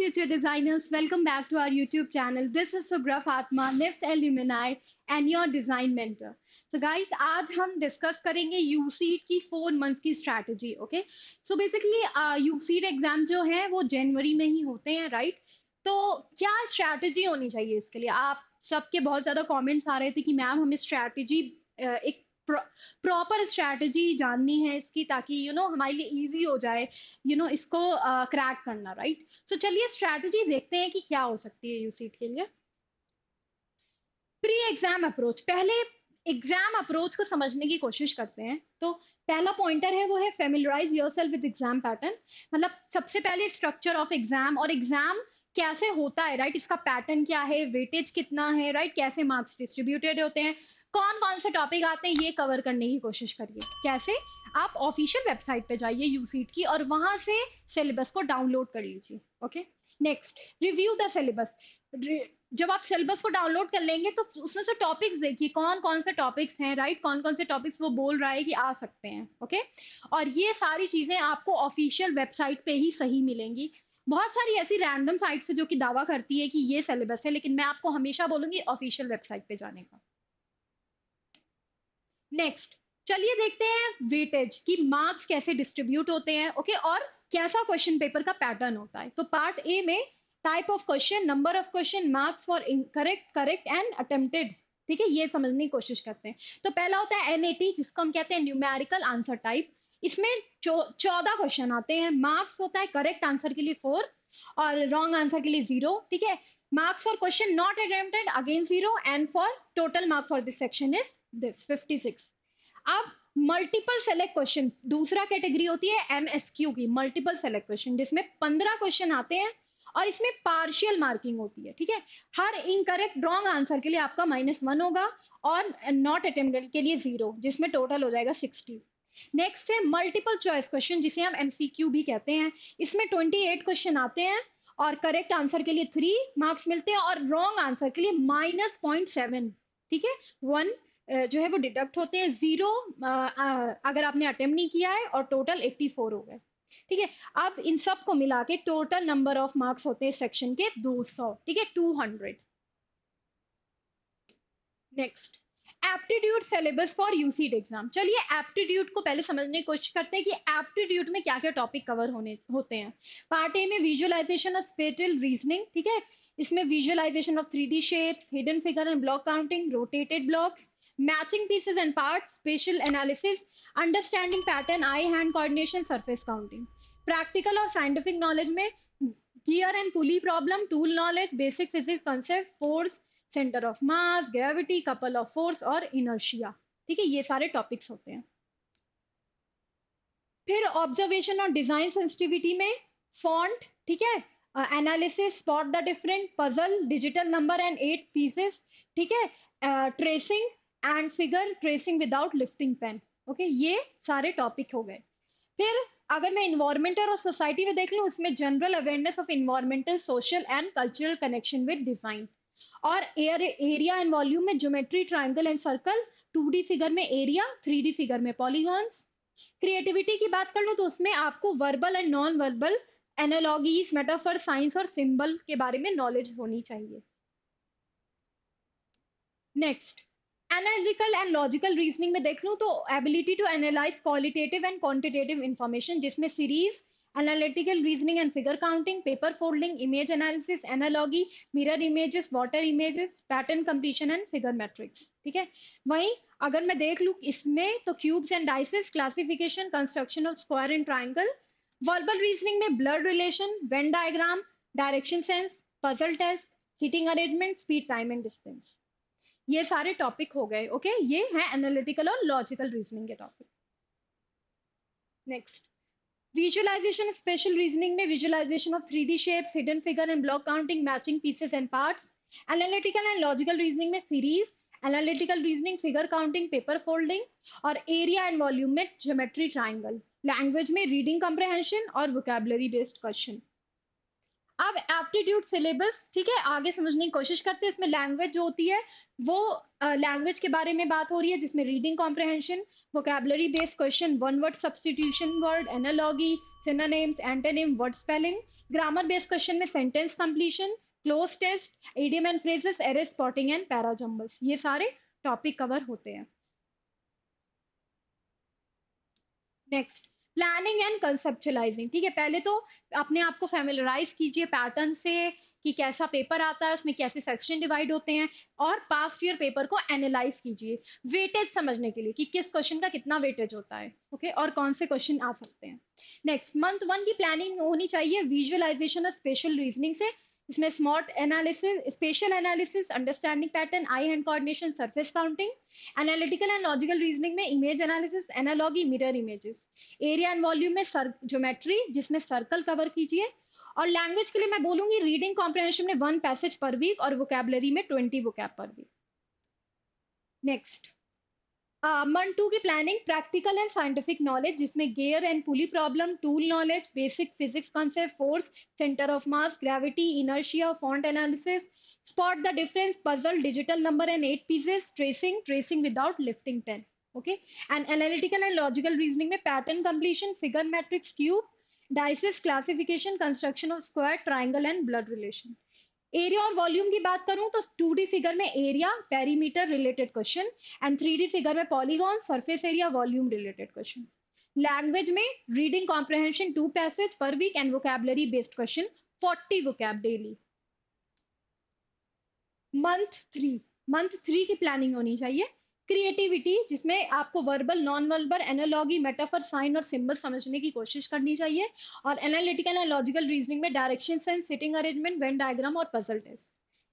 future designers, welcome back to our YouTube channel. This is Sugra Fatma, NIFT Alumni and your design mentor. So guys, आज हम discuss करेंगे यूसीट की 4 months की strategy. Okay, so basically UCEED exam जो है वो जनवरी में ही होते हैं, राइट? तो क्या स्ट्रैटेजी होनी चाहिए इसके लिए? आप सबके बहुत ज्यादा कमेंट्स आ रहे थे कि मैम हमें स्ट्रैटेजी, एक प्रॉपर स्ट्रैटेजी जाननी है इसकी, ताकि हमारे लिए इजी हो जाए इसको क्रैक करना, राइट? सो चलिए स्ट्रैटेजी देखते हैं कि क्या हो सकती है यूसीट के लिए. Pre exam approach. पहले एग्जाम अप्रोच को समझने की कोशिश करते हैं. तो पहला पॉइंटर है वो है familiarise yourself with exam pattern. मतलब सबसे पहले स्ट्रक्चर ऑफ एग्जाम और एग्जाम कैसे होता है, राइट? इसका पैटर्न क्या है, वेटेज कितना है, राइट? कैसे मार्क्स डिस्ट्रीब्यूटेड होते हैं, कौन कौन से टॉपिक आते हैं, ये कवर करने की कोशिश करिए. कैसे? आप ऑफिशियल वेबसाइट पे जाइए यूसीट की और वहां से सिलेबस को डाउनलोड कर लीजिए. Okay, next, review the syllabus. जब आप सिलेबस को डाउनलोड कर लेंगे तो उसमें से टॉपिक्स देखिए कौन कौन से टॉपिक्स हैं, राइट? कौन कौन से टॉपिक्स वो बोल रहा है कि आ सकते हैं. ओके, और ये सारी चीजें आपको ऑफिशियल वेबसाइट पे ही सही मिलेंगी. बहुत सारी ऐसी रैंडम साइट्स है जो कि दावा करती है कि ये सिलेबस है, लेकिन मैं आपको हमेशा बोलूंगी ऑफिशियल वेबसाइट पे जाने का. नेक्स्ट, चलिए देखते हैं वेटेज की मार्क्स कैसे डिस्ट्रीब्यूट होते हैं. ओके, और कैसा क्वेश्चन पेपर का पैटर्न होता है. तो पार्ट ए में type of question, number of question, marks for incorrect, correct and attempted. ठीक है, ये समझने की कोशिश करते हैं. तो पहला होता है एनएटी, जिसको हम कहते हैं न्यूमेरिकल आंसर टाइप. इसमें 14 क्वेश्चन आते हैं. मार्क्स होता है करेक्ट आंसर के लिए 4 और रॉन्ग आंसर के लिए 0. ठीक है, marks for question not attempted again 0 and for total mark for this section is this 56. अब मल्टीपल सेलेक्ट क्वेश्चन, दूसरा कैटेगरी होती है एमएसक्यू की, मल्टीपल सेलेक्ट क्वेश्चन, जिसमें 15 क्वेश्चन आते हैं और इसमें पार्शियल मार्किंग होती है. ठीक है, हर इनकरेक्ट रॉन्ग आंसर के लिए आपका -1 होगा और नॉट अटेम्प्टेड के लिए 0, जिसमें टोटल हो जाएगा 60. नेक्स्ट है मल्टीपल चॉइस क्वेश्चन, जिसे हम एमसीक्यू भी कहते हैं. इसमें 28 क्वेश्चन आते हैं और करेक्ट आंसर के लिए 3 मार्क्स मिलते हैं और रॉन्ग आंसर के लिए -0.7. ठीक है, 1 जो है वो डिडक्ट होते हैं. 0 अगर आपने अटेम्प्ट नहीं किया है और टोटल 84 हो गए. ठीक है, अब इन सब को मिला के टोटल नंबर ऑफ मार्क्स होते हैं सेक्शन के 200. ठीक है, 200. Next, aptitude syllabus for UCEED exam. चलिए एप्टीट्यूड को पहले समझने की कोशिश करते हैं कि एप्टीट्यूड में क्या क्या टॉपिक कवर होते हैं. पार्ट ए में विजुअलाइजेशन ऑफ स्पेटियल रीजनिंग. ठीक है, इसमें visualisation of 3D shapes, hidden figure and block counting, rotated blocks, matching pieces and parts, spatial analysis, understanding pattern, eye hand coordination, surface counting. Practical और scientific knowledge में gear and pulley problem, tool knowledge, basic physics concept, force, centre of mass, gravity, couple of force और inertia. ठीक है, ये सारे topics होते हैं. फिर ऑब्जर्वेशन और डिजाइन सेंसिटिविटी में फॉन्ट, ठीक है, analysis, spot the different, puzzle, digital number and 8 pieces. ठीक है, tracing and figure tracing without lifting pen. Okay, ये सारे टॉपिक हो गए. फिर अगर मैं इन्वायरमेंटल और सोसाइटी में देख लूँ, इसमें general awareness of environmental, social and cultural connection with design. और एरिया एंड वॉल्यूम में geometry, triangle and circle, 2D figure में एरिया, 3D फिगर में पॉलीगॉन्स. क्रिएटिविटी की बात कर लूँ तो उसमें आपको verbal and non verbal analogies, metaphor, science और सिंबल के बारे में नॉलेज होनी चाहिए. Next, analytical and logical reasoning में देख लूँ तो ability to analyse qualitative and quantitative information, जिसमें series, analytical reasoning and figure counting, paper folding, image analysis, analogy, mirror images, water images, pattern completion and figure matrix. ठीक है, वहीं अगर मैं देख लूँ इसमें तो cubes and dices, classification, construction of square and triangle. Verbal reasoning में blood relation, Venn diagram, direction sense, puzzle test, seating arrangement, speed, time and distance. ये सारे टॉपिक हो गए. ओके, ये है एनालिटिकल और लॉजिकल रीजनिंग के topic. Next, visualisation, spatial reasoning में visualisation of 3D shapes, hidden figure and block counting, matching pieces and parts. Analytical and logical reasoning में series, analytical reasoning, figure counting, paper folding. और area and volume में geometry, triangle. Language में reading comprehension और vocabulary based question. अब aptitude syllabus, ठीक है, आगे समझने की कोशिश करते हैं. इसमें लैंग्वेज जो होती है वो लैंग्वेज के बारे में बात हो रही है, जिसमें reading comprehension, vocabulary based question, one word substitution word, analogy, synonyms, antonym, word spelling, grammar based question में sentence completion, close test, idiom and phrases, error spotting and para jumbles, ये सारे टॉपिक कवर होते हैं. Next, planning and conceptualising. ठीक है, पहले तो अपने आप को फैमिलराइज कीजिए पैटर्न से कि कैसा पेपर आता है, उसमें कैसे सेक्शन डिवाइड होते हैं, और पास्ट ईयर पेपर को एनालाइज कीजिए वेटेज समझने के लिए कि किस क्वेश्चन का कितना वेटेज होता है. ओके, और कौन से क्वेश्चन आ सकते हैं. नेक्स्ट, मंथ 1 की प्लानिंग होनी चाहिए विजुअलाइजेशन और स्पेशल रीजनिंग से. इसमें smart analysis, spatial analysis, understanding pattern, eye hand coordination, surface counting. Analytical and logical reasoning में image analysis, analogy, mirror images. Area and volume में ज्योमेट्री जिसमें सर्कल कवर कीजिए. और लैंग्वेज के लिए मैं बोलूंगी रीडिंग कॉम्प्रहेंशन में 1 पैसेज पर वीक और वोकैबुलरी में 20 वोकैब पर वीक. नेक्स्ट, मंथ 2 की planning practical and scientific knowledge जिसमें gear and pulley problem, tool knowledge, basic physics concept, force, centre of mass, gravity, inertia, font analysis, spot the difference, puzzle, digital number and 8 pieces, tracing without lifting pen. Okay, and analytical and logical reasoning में pattern completion, figure matrix, cube, dices, classification, construction of square, triangle and blood relation. Area और volume की बात करूं तो 2D figure में area, perimeter related question, and 3D figure में polygon, surface area, volume related question. Language में reading comprehension 2 passage पर week and vocabulary based question 40 vocab daily. Month 3 की प्लानिंग होनी चाहिए क्रिएटिविटी जिसमें आपको verbal, non verbal, analogy, metaphor, sign और symbol समझने की कोशिश करनी चाहिए. और एनालिटिकल एंड लॉजिकल रीजनिंग में direction sense, sitting arrangement, Venn diagram और पजल टेस्ट,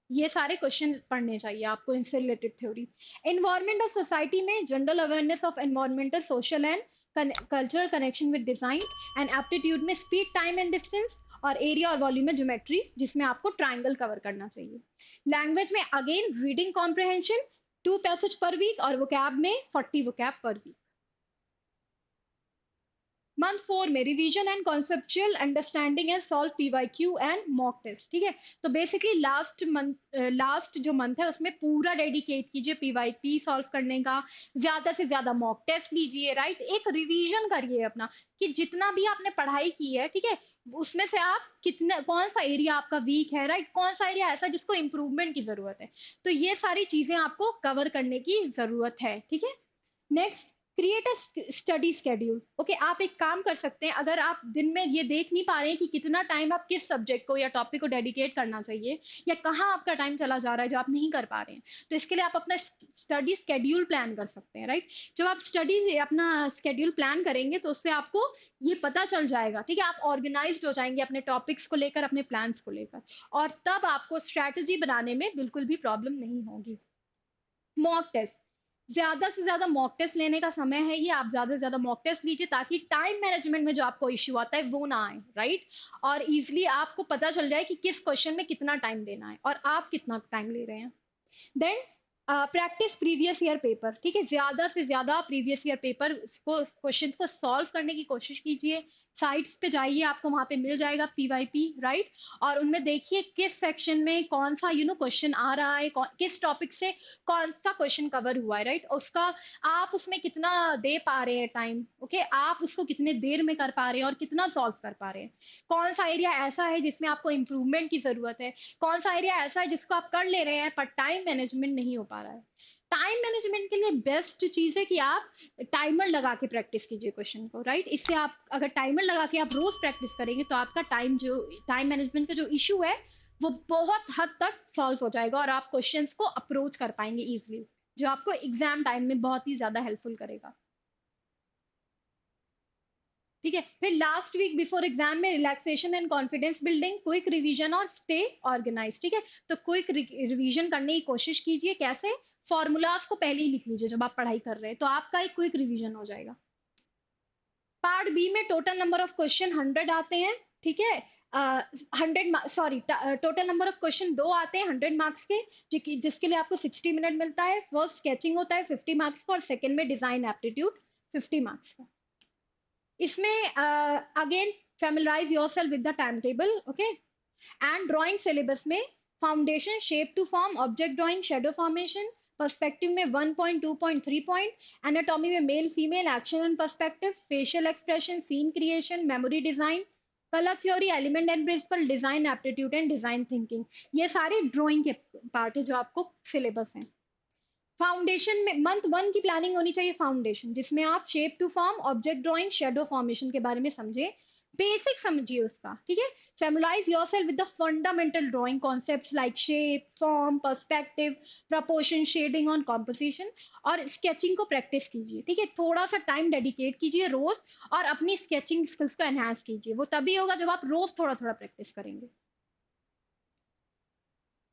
ये सारे क्वेश्चन पढ़ने चाहिए आपको इनसे रिलेटेड थ्योरी. एनवायरमेंट और सोसाइटी में general awareness of environmental, social and cultural connection with design. And aptitude में स्पीड, टाइम एंड डिस्टेंस. और एरिया और वॉल्यूम में ज्योमेट्री जिसमें आपको ट्राइंगल कवर करना चाहिए. लैंग्वेज में अगेन रीडिंग कॉम्प्रहेंशन 2 पैसेज पर वीक और वोकैब में 40 वोकैब पर वीक. मंथ 4 में revision and conceptual understanding and solve PYQ and mock test. ठीक है, तो बेसिकली लास्ट जो मंथ है उसमें पूरा डेडिकेट कीजिए पीवाईपी सॉल्व करने का, ज्यादा से ज्यादा मॉक टेस्ट लीजिए. राइट, एक रिवीजन करिए अपना कि जितना भी आपने पढ़ाई की है, ठीक है, उसमें से आप कितना, कौन सा एरिया आपका वीक है, राइट, कौन सा एरिया ऐसा जिसको इंप्रूवमेंट की जरूरत है. तो ये सारी चीजें आपको कवर करने की जरूरत है. ठीक है. Next, create a study schedule. Okay, आप एक काम कर सकते हैं, अगर आप दिन में ये देख नहीं पा रहे हैं कि कितना टाइम आप किस सब्जेक्ट को या टॉपिक को डेडिकेट करना चाहिए या कहाँ आपका टाइम चला जा रहा है जो आप नहीं कर पा रहे हैं, तो इसके लिए आप अपना स्टडी स्केड्यूल प्लान कर सकते हैं. राइट, जब आप स्टडी अपना स्केड्यूल प्लान करेंगे तो उससे आपको ये पता चल जाएगा. ठीक है, आप ऑर्गेनाइज्ड हो जाएंगे अपने टॉपिक्स को लेकर, अपने प्लान्स को लेकर, और तब आपको स्ट्रैटेजी बनाने में बिल्कुल भी प्रॉब्लम नहीं होगी. मॉक टेस्ट, ज्यादा से ज्यादा मॉक टेस्ट लेने का समय है ये, आप ज्यादा से ज्यादा मॉक टेस्ट लीजिए ताकि टाइम मैनेजमेंट में जो आपको इश्यू आता है वो ना आए. राइट, और इजिली आपको पता चल जाए कि किस क्वेश्चन में कितना टाइम देना है और आप कितना टाइम ले रहे हैं. Then practice previous year paper. ठीक है, ज्यादा से ज्यादा प्रीवियस ईयर पेपर को क्वेश्चन को सॉल्व करने की कोशिश कीजिए. साइट्स पे जाइए, आपको वहां पे मिल जाएगा पीवाईपी. राइट, और उनमें देखिए किस सेक्शन में कौन सा क्वेश्चन आ रहा है, किस टॉपिक से कौन सा क्वेश्चन कवर हुआ है. राइट, उसका आप उसमें कितना दे पा रहे हैं टाइम. ओके, आप उसको कितने देर में कर पा रहे हैं और कितना सॉल्व कर पा रहे हैं. कौन सा एरिया ऐसा है जिसमें आपको इम्प्रूवमेंट की जरूरत है, कौन सा एरिया ऐसा है जिसको आप कर ले रहे हैं पर टाइम मैनेजमेंट नहीं हो पा रहा है. टाइम मैनेजमेंट के लिए बेस्ट चीज है कि आप टाइमर लगा के प्रैक्टिस कीजिए क्वेश्चन को. राइट, इससे आप अगर टाइमर लगा के आप रोज प्रैक्टिस करेंगे तो आपका टाइम मैनेजमेंट का जो इशू है वो बहुत हद तक सॉल्व हो जाएगा और आप क्वेश्चंस को अप्रोच कर पाएंगे इजिली, जो आपको एग्जाम टाइम में बहुत ही ज्यादा हेल्पफुल करेगा. ठीक है, फिर लास्ट वीक बिफोर एग्जाम में relaxation and confidence building, quick revision और स्टे ऑर्गेनाइज. ठीक है, तो क्विक रिवीजन करने की कोशिश कीजिए. कैसे? फॉर्मूलाज को पहले ही लिख लीजिए जब आप पढ़ाई कर रहे हैं, तो आपका एक क्विक रिवीजन हो जाएगा. पार्ट बी में टोटल नंबर ऑफ क्वेश्चन 100 आते हैं. ठीक है, 100 sorry total number of question 2 आते हैं 100 मार्क्स के, जिसके लिए आपको 60 मिनट मिलता है. फर्स्ट स्केचिंग होता है 50 मार्क्स का और सेकंड में डिजाइन एप्टीट्यूड 50 मार्क्स का. इसमें again familiarise yourself with the time table. Okay, and drawing syllabus में foundation, shape to form, object drawing, shadow formation, perspective में 1 पॉइंट, 2 पॉइंट, 3 पॉइंट, एनाटॉमी में male female, action and perspective, facial expression, scene creation, memory design, colour theory, element and principle, design aptitude and design thinking. ये सारे drawing के part है जो आपको syllabus है। Foundation में मंथ 1 की प्लानिंग होनी चाहिए फाउंडेशन, जिसमें आप shape to form, object drawing, shadow formation के बारे में समझे, बेसिक समझिए उसका, ठीक है। Familiarise yourself with the fundamental drawing concepts like shape, form, perspective, proportion, shading और कॉम्पोजिशन, और स्केचिंग को प्रैक्टिस कीजिए, ठीक है। थोड़ा सा टाइम डेडिकेट कीजिए रोज और अपनी स्केचिंग स्किल्स को एनहांस कीजिए। वो तभी होगा जब आप रोज थोड़ा थोड़ा प्रैक्टिस करेंगे।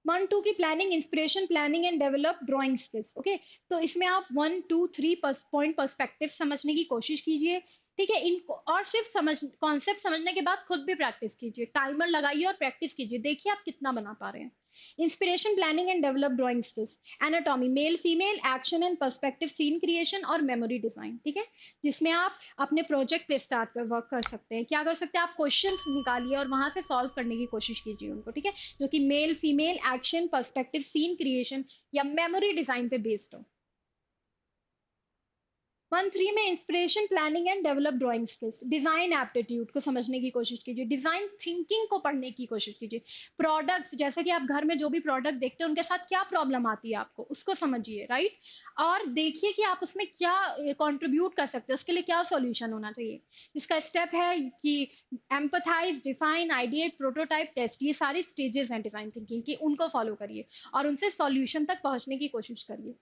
1-2 की planning, inspiration, planning and develop drawing skills, okay. तो इसमें आप 1 2 3 पॉइंट पर्सपेक्टिव समझने की कोशिश कीजिए, ठीक है। इनको और सिर्फ समझ कॉन्सेप्ट समझने के बाद खुद भी प्रैक्टिस कीजिए, टाइमर लगाइए और प्रैक्टिस कीजिए, देखिए आप कितना बना पा रहे हैं। Inspiration, planning and develop drawing skills, anatomy, male female, action and perspective, scene creation और मेमोरी डिजाइन, ठीक है। जिसमें आप अपने प्रोजेक्ट पे स्टार्ट कर वर्क कर सकते हैं। क्या कर सकते हैं, आप क्वेश्चंस निकालिए और वहां से सॉल्व करने की कोशिश कीजिए उनको, ठीक है, जो कि male female, action, perspective, scene creation या मेमोरी डिजाइन पे बेस्ड हो। 1-3 में inspiration, planning and develop drawing skills, design aptitude को समझने की कोशिश कीजिए, डिजाइन थिंकिंग को पढ़ने की कोशिश कीजिए। प्रोडक्ट्स, जैसे कि आप घर में जो भी प्रोडक्ट देखते हैं उनके साथ क्या प्रॉब्लम आती है आपको, उसको समझिए, राइट। और देखिए कि आप उसमें क्या कंट्रीब्यूट कर सकते हैं, उसके लिए क्या सॉल्यूशन होना चाहिए। इसका स्टेप है कि empathise, define, ideate, prototype, test, ये सारी स्टेजेस हैं डिजाइन थिंकिंग की, उनको फॉलो करिए और उनसे सॉल्यूशन तक पहुंचने की कोशिश करिए।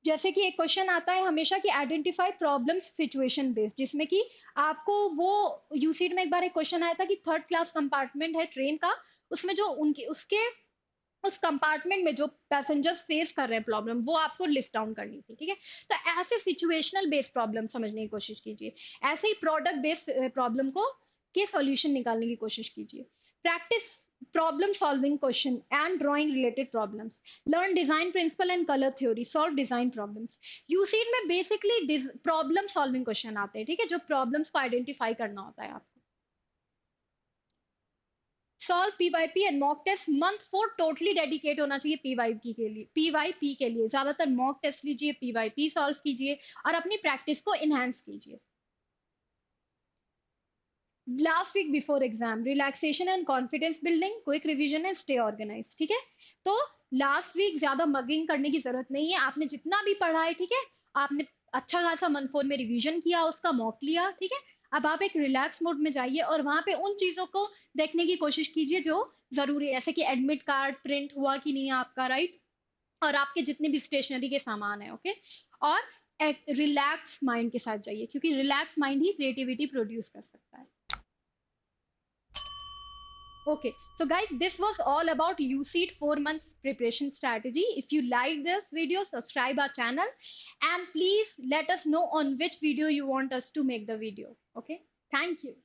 जैसे कि एक क्वेश्चन आता है हमेशा कि आइडेंटिफाई प्रॉब्लम सिचुएशन बेस्ड, जिसमें कि आपको वो यूसीड में एक बार एक क्वेश्चन आया था कि थर्ड क्लास कंपार्टमेंट है ट्रेन का, उसमें जो उनके उसके उस कंपार्टमेंट में जो पैसेंजर्स फेस कर रहे हैं प्रॉब्लम, वो आपको लिस्ट डाउन करनी थी, ठीक है। तो ऐसे सिचुएशनल बेस्ड प्रॉब्लम समझने की कोशिश कीजिए, ऐसे ही प्रोडक्ट बेस्ड प्रॉब्लम को के सॉल्यूशन निकालने की कोशिश कीजिए। Practice problem solving question and drawing related problems, learn design principle and color theory, solve design problems। यूसीड में बेसिकली प्रॉब्लम सॉल्विंग क्वेश्चन आते हैं, ठीक है, जो प्रॉब्लम्स को आइडेंटिफाई करना होता है आपको। Solve PYP and mock test, month 4 totally dedicate होना चाहिए पीवाईपी के लिए, पीवाईपी के लिए ज्यादातर मॉक टेस्ट लीजिए, पीवाईपी सॉल्व कीजिए और अपनी प्रैक्टिस को इनहेंस कीजिए। Last week before exam, relaxation and confidence building, quick revision and stay organise, ठीक है। तो लास्ट वीक ज्यादा मगिंग करने की जरूरत नहीं है, आपने जितना भी पढ़ा है, ठीक है, आपने अच्छा खासा मंथ 4 में रिवीजन किया, उसका मॉक लिया, ठीक है। अब आप एक रिलैक्स मोड में जाइए और वहां पे उन चीजों को देखने की कोशिश कीजिए जो जरूरी है, जैसे कि एडमिट कार्ड प्रिंट हुआ कि नहीं है आपका, राइट, और आपके जितने भी स्टेशनरी के सामान है, ओके। और एक रिलैक्स माइंड के साथ जाइए, क्योंकि रिलैक्स माइंड ही क्रिएटिविटी प्रोड्यूस कर सकता है। Okay, so guys, this was all about UCET 4 months preparation strategy. If you like this video, subscribe our channel and please let us know on which video you want us to make the video. Okay, thank you.